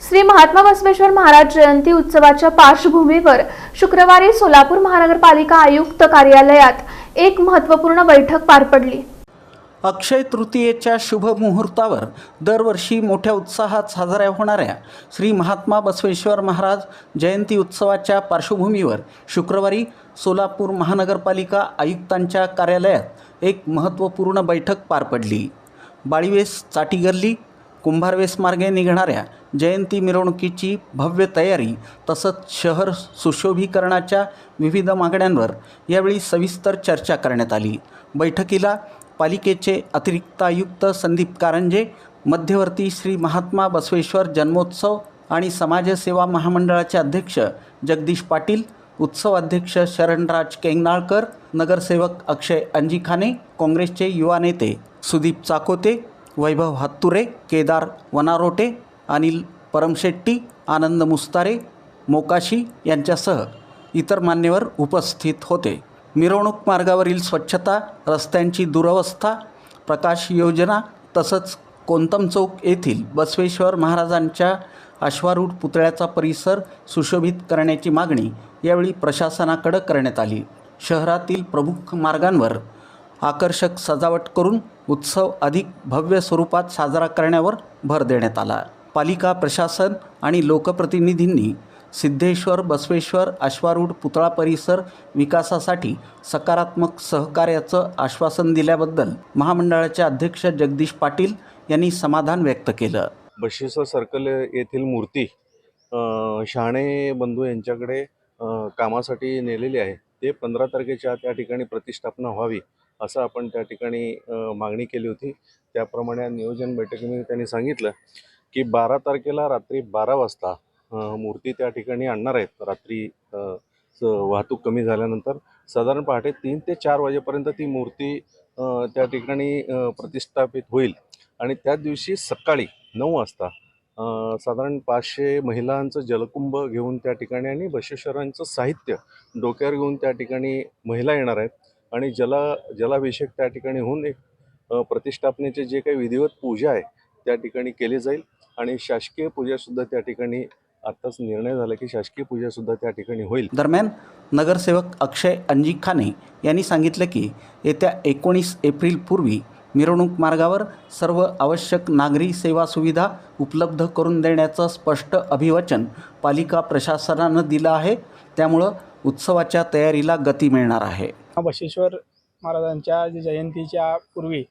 श्री महात्मा बसवेश्वर महाराज जयंती उत्सवाच्या पार्श्वभूमीवर शुक्रवारी सोलापूर महानगरपालिका आयुक्त कार्यालयात एक महत्त्वपूर्ण बैठक पार पडली। अक्षय तृतीयेच्या शुभ मुहूर्तावर दरवर्षी मोठ्या उत्साहात साजऱ्या होणाऱ्या श्री महात्मा बसवेश्वर महाराज जयंती उत्सवाच्या पार्श्वभूमीवर शुक्रवारी सोलापूर महानगरपालिका आयुक्तांच्या कार्यालयात एक महत्त्वपूर्ण बैठक पार पडली। बाळीवेस चाटीगल्ली कुंभारवेस मार्गे निघणाऱ्या जयंती मिरवणुकीची भव्य तयारी तसंच शहर सुशोभीकरणाच्या विविध मागण्यांवर यावेळी सविस्तर चर्चा करण्यात आली। बैठकीला पालिकेचे अतिरिक्त आयुक्त संदीप कारंजे, मध्यवर्ती श्री महात्मा बसवेश्वर जन्मोत्सव आणि समाजसेवा महामंडळाचे अध्यक्ष जगदीश पाटील, उत्सव अध्यक्ष शरणराज केंगनाळकर, नगरसेवक अक्षय अंजिखाने, काँग्रेसचे युवा नेते सुदीप चाकोते, वैभव हत्तुरे, केदार वनारोटे, अनिल परमशेट्टी, आनंद मुस्तारे, मोकाशी यांच्यासह इतर मान्यवर उपस्थित होते। मिरवणूक मार्गावरील स्वच्छता, रस्त्यांची दुरवस्था, प्रकाश योजना तसंच कोंतम चौक येथील बसवेश्वर महाराजांच्या अश्वारूढ पुतळ्याचा परिसर सुशोभित करण्याची मागणी यावेळी प्रशासनाकडे करण्यात आली। शहरातील प्रमुख मार्गांवर आकर्षक सजावट करून उत्सव अधिक भव्य स्वरूपात साजरा करण्यावर भर देण्यात आला। पालिका प्रशासन आणि लोकप्रतिनिधींनी सिद्धेश्वर बसवेश्वर अश्वारूढ पुतळा परिसर विकासासाठी सकारात्मक सहकार्याचं आश्वासन दिल्याबद्दल महामंडळाचे अध्यक्ष जगदीश पाटील यांनी समाधान व्यक्त केलं। बसवेश्वर सर्कल येथील मूर्ती शहाणे बंधू यांच्याकडे कामासाठी नेलेली आहे। ते 15 तारखेच्या त्या ठिकाणी प्रतिष्ठापना व्हावी असं आपण त्या ठिकाणी मागणी केली होती। त्याप्रमाणे नियोजन बैठकीमध्ये त्यांनी सांगितलं की 12 तारखेला रात्री 12 वाजता मूर्ती त्या ठिकाणी आणणार आहेत। रात्री वाहतूक कमी झाल्यानंतर साधारण पहाटे 3 ते 4 वाजेपर्यंत ती मूर्ती त्या ठिकाणी प्रतिष्ठापित होईल आणि त्याच दिवशी सकाळी 9 वाजता साधारण 500 महिलांचं जलकुंभ घेऊन त्या ठिकाणी आणि बसवेश्वरांचं साहित्य डोक्यावर घेऊन त्या ठिकाणी महिला येणार आहेत आणि जलाभिषेक त्या ठिकाणी होऊन एक प्रतिष्ठापनेचे जे काही विधिवत पूजा आहे त्या ठिकाणी केली जाईल आणि शासकीय पूजासुद्धा त्या ठिकाणी आत्ताच निर्णय झाला की शासकीय पूजासुद्धा त्या ठिकाणी होईल। दरम्यान नगरसेवक अक्षय अंजिखाने यांनी सांगितलं की येत्या 19 एप्रिल पूर्वी मिरवणूक मार्गावर सर्व आवश्यक नागरी सेवा सुविधा उपलब्ध करून देण्याचं स्पष्ट अभिवचन पालिका प्रशासनानं दिलं आहे। त्यामुळं उत्सवाच्या तयारीला गती मिळणार आहे। बसवेश्वर महाराजांच्या जयंतीच्या पूर्वी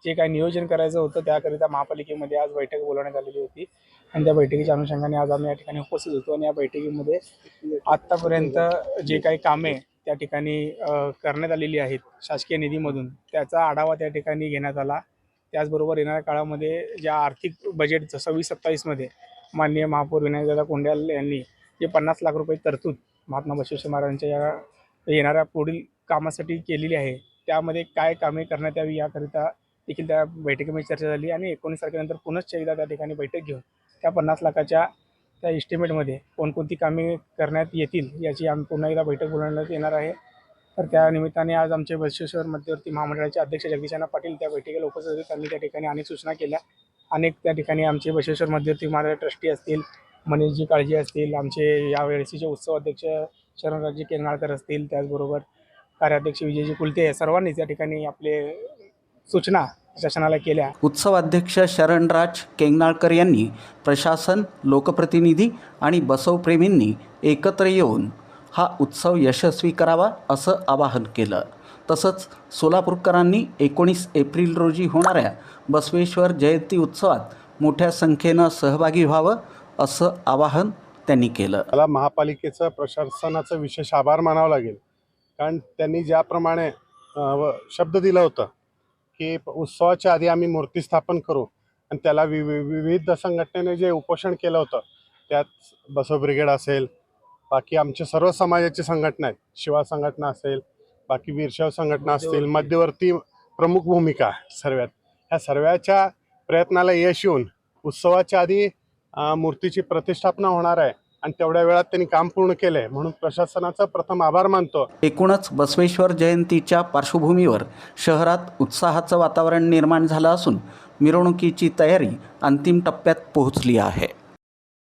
जे काही नियोजन करायचं होतं त्याकरिता महापालिकेमध्ये आज बैठक बोलवण्यात आलेली होती आणि त्या बैठकीच्या अनुषंगाने आज आम्ही या ठिकाणी उपस्थित होतो आणि या बैठकीमध्ये आत्तापर्यंत जे काही कामे त्या ठिकाणी करण्यात आलेली आहेत शासकीय निधीमधून त्याचा आढावा त्या ठिकाणी घेण्यात आला। त्याचबरोबर येणाऱ्या काळामध्ये ज्या आर्थिक बजेट 26-27मध्ये माननीय महापौर विनायकदादा कोंड्याल यांनी जे 50 लाख रुपये तरतूद महात्मा बसवेश्वर महाराजांच्या या येणाऱ्या पुढील कामासाठी केलेली आहे त्यामध्ये काय कामे करण्यात यावी याकरिता देखील त्या बैठकीमध्ये चर्चा झाली आणि 19 तारखेनंतर पुनश्च एकदा त्या ठिकाणी बैठक घेऊन त्या 50 लाखाच्या त्या इस्टिमेटमध्ये कोणकोणती कामे करण्यात येतील याची आम्ही पुन्हा एकदा बैठक बोलवण्यात येणार आहे। तर त्या निमित्ताने आज आमचे बसवेश्वर मध्यवर्ती महामंडळाचे अध्यक्ष जगदीशांना पाटील त्या बैठकीला उपस्थित होते। त्यांनी त्या ठिकाणी अनेक सूचना केल्या। अनेक त्या ठिकाणी आमचे बसवेश्वर मध्यवर्ती महामंडळ ट्रस्टी असतील, मनीषजी काळजी असतील, आमचे यावेळेसचे उत्सव अध्यक्ष शरणराज केंगनाळकर असतील, त्याचबरोबर कार्याध्यक्ष विजयजी कुलते सर्वांनी त्या ठिकाणी आपले सूचना प्रशासनाला केल्या। उत्सव अध्यक्ष शरणराज केंगनाळकर यांनी प्रशासन, लोकप्रतिनिधी आणि बसवप्रेमींनी एकत्र येऊन हा उत्सव यशस्वी करावा असं आवाहन केलं। तसंच सोलापूरकरांनी 19 एप्रिल रोजी होणाऱ्या बसवेश्वर जयंती उत्सवात मोठ्या संख्येनं सहभागी व्हावं असं आवाहन त्यांनी केलं। मला महापालिकेचं प्रशासनाचं विशेष आभार मानावं लागेल, कारण त्यांनी ज्याप्रमाणे शब्द दिला होता की उत्सवाच्या आधी आम्ही मूर्ती स्थापन करू आणि त्याला विविध संघटनेने जे उपोषण केलं होतं त्यात बसव ब्रिगेड असेल, बाकी आमच्या सर्व समाजाची संघटना आहेत, शिवा संघटना असेल, बाकी वीरशैव संघटना असतील, मध्यवर्ती प्रमुख भूमिका सर्वात ह्या सर्वाच्या प्रयत्नाला यश येऊन उत्सवाच्या आधी मूर्तीची प्रतिष्ठापना होणार आहे आणि तेवढ्या वेळात त्यांनी काम पूर्ण केले म्हणून प्रशासनाचा प्रथम आभार मानतो। एकूणच बसवेश्वर जयंतीच्या पार्श्वभूमीवर शहरात उत्साहाचं वातावरण निर्माण झालं असून मिरवणुकीची तयारी अंतिम टप्प्यात पोहोचली आहे।